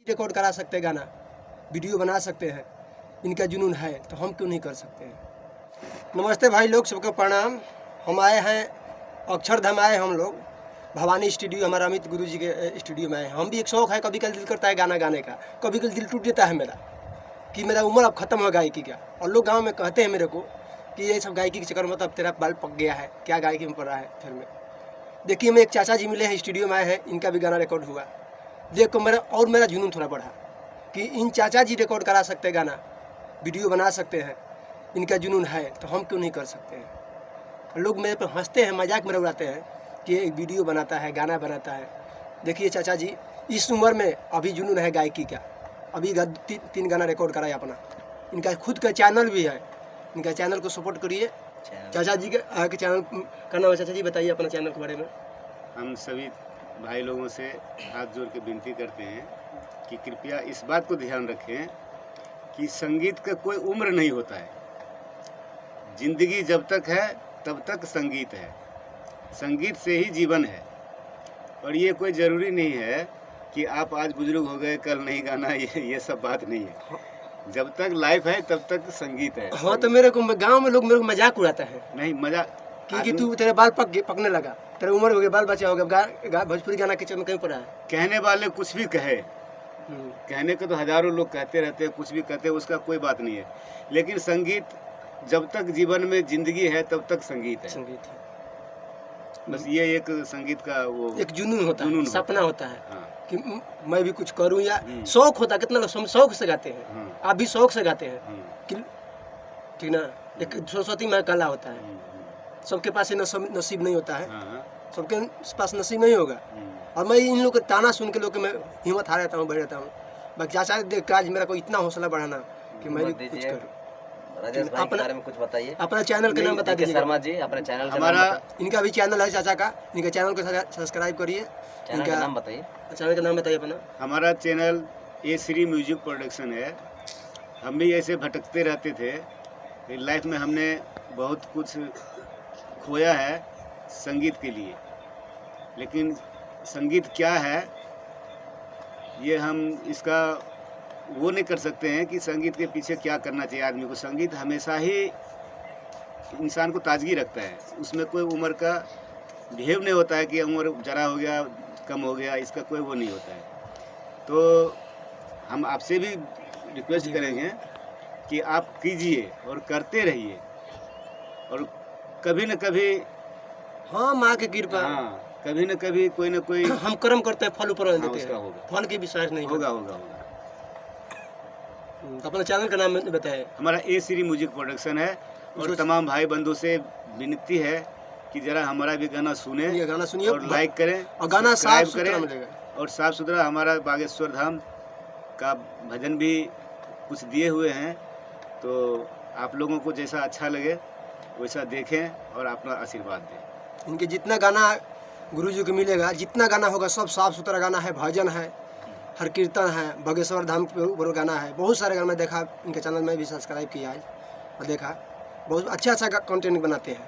Record करा सकते हैं गाना, वीडियो बना सकते हैं, इनका जुनून है तो हम क्यों नहीं कर सकते हैं। नमस्ते भाई लोग, सबको प्रणाम। हम आए हैं अक्षरधाम, आए हम लोग भवानी स्टूडियो, हमारा अमित गुरु जी के स्टूडियो में आए हैं। हम भी एक शौक है, कभी कभी दिल करता है गाना गाने का, कभी कभी दिल टूट देता है मेरा कि मेरा उम्र अब ख़त्म हो गायकी का। और लोग गाँव में कहते हैं मेरे को कि ये सब गायकी के चक्कर में तो अब तेरा बाल पक गया है, क्या गायकी में पड़ रहा है। फिर में देखिए, मैं एक चाचा जी मिले हैं, स्टूडियो में आए हैं, इनका भी गाना रिकॉर्ड हुआ। देख को मेरा जुनून थोड़ा बढ़ा कि इन चाचा जी रिकॉर्ड करा सकते हैं गाना, वीडियो बना सकते हैं, इनका जुनून है तो हम क्यों नहीं कर सकते हैं। लोग मेरे पर हंसते हैं, मजाक में उड़ाते हैं कि एक वीडियो बनाता है, गाना बनाता है। देखिए चाचा जी, इस उम्र में अभी जुनून है गायकी का, अभी 3 गाना रिकॉर्ड कराया अपना। इनका खुद का चैनल भी है, इनका चैनल को सपोर्ट करिए। चाचा जी के चैनल का नाम है। चाचा जी बताइए अपना चैनल के बारे में। हम सभी भाई लोगों से हाथ जोड़ के विनती करते हैं कि कृपया इस बात को ध्यान रखें कि संगीत का कोई उम्र नहीं होता है। जिंदगी जब तक है तब तक संगीत है, संगीत से ही जीवन है। और ये कोई ज़रूरी नहीं है कि आप आज बुजुर्ग हो गए कल नहीं गाना, ये सब बात नहीं है। जब तक लाइफ है तब तक संगीत है। हाँ, तो मेरे को गांव में लोग मेरे को मजाक उड़ाता है। नहीं मजाक, क्योंकि तू तेरे बाल पकने लगा, तेरे उम्र हो गई, बाल बचा हो गया, भोजपुरी गाना किचन में कहीं पड़ा है। कहने वाले कुछ भी कहे, कहने को तो हजारों लोग कहते रहते हैं, कुछ भी कहते हैं, उसका कोई बात नहीं है। लेकिन संगीत जब तक जीवन में जिंदगी है तब तक संगीत है। संगीत है बस ये एक संगीत का वो एक जुनून होता है, सपना होता है। हाँ। कि मैं भी कुछ करूं, या शौक होता है। कितना लोग शौक से गाते हैं, आप भी शौक से गाते हैं कि ठीक ना। एक सरस्वती माँ कला होता है, सबके पास ये नसीब नहीं होता है, सबके पास नसीब नहीं होगा। और मैं इन लोग का ताना सुन के लोग के मैं हिम्मत हार रहता हूँ, बढ़ जाता हूँ। बाकी चाचा देख आज मेरा को इतना हौसला बढ़ाना कि मैं भी कुछ करूँ। राजेश भाई के बारे में कुछ बताइए। अपना चैनल का नाम बता दीजिए। शर्मा जी, अपने चैनल का हमारा इनका भी चैनल है चाचा का, इनका चैनल को सब्सक्राइब करिए। चैनल का नाम बताइए। चैनल का नाम बताइए अपना। हमारा चैनल ए श्री म्यूजिक प्रोडक्शन है। हम भी ऐसे भटकते रहते थे, लाइफ में हमने बहुत कुछ खोया है संगीत के लिए। लेकिन संगीत क्या है ये हम इसका वो नहीं कर सकते हैं कि संगीत के पीछे क्या करना चाहिए आदमी को। संगीत हमेशा ही इंसान को ताजगी रखता है, उसमें कोई उम्र का भेद नहीं होता है कि उम्र ज़रा हो गया कम हो गया, इसका कोई वो नहीं होता है। तो हम आपसे भी रिक्वेस्ट करेंगे कि आप कीजिए और करते रहिए, और कभी न कभी हाँ माँ की कृपा, हाँ कभी न कभी कोई न कोई हम कर्म करते हैं, फल ऊपर देते उसका हैं, होगा, फल की विश्वास नहीं होगा होगा होगा। तो अपना चैनल का नाम बताए। हमारा ए श्री म्यूजिक प्रोडक्शन है। और तमाम भाई बंधु से विनती है कि जरा हमारा भी गाना सुने, ये गाना सुनिए और लाइक करें और गाना साफ सुथरा करें। मिलेगा। और साफ सुथरा हमारा बागेश्वर धाम का भजन भी कुछ दिए हुए हैं, तो आप लोगों को जैसा अच्छा लगे वैसा देखें और अपना आशीर्वाद दें। इनके जितना गाना गुरु जी को मिलेगा, जितना गाना होगा सब साफ सुथरा गाना है, भजन है, हर कीर्तन है, बागेश्वर धाम के ऊपर गाना है। बहुत सारे गाना मैं देखा, इनके चैनल में भी सब्सक्राइब किया है और देखा, बहुत अच्छा कंटेंट बनाते हैं।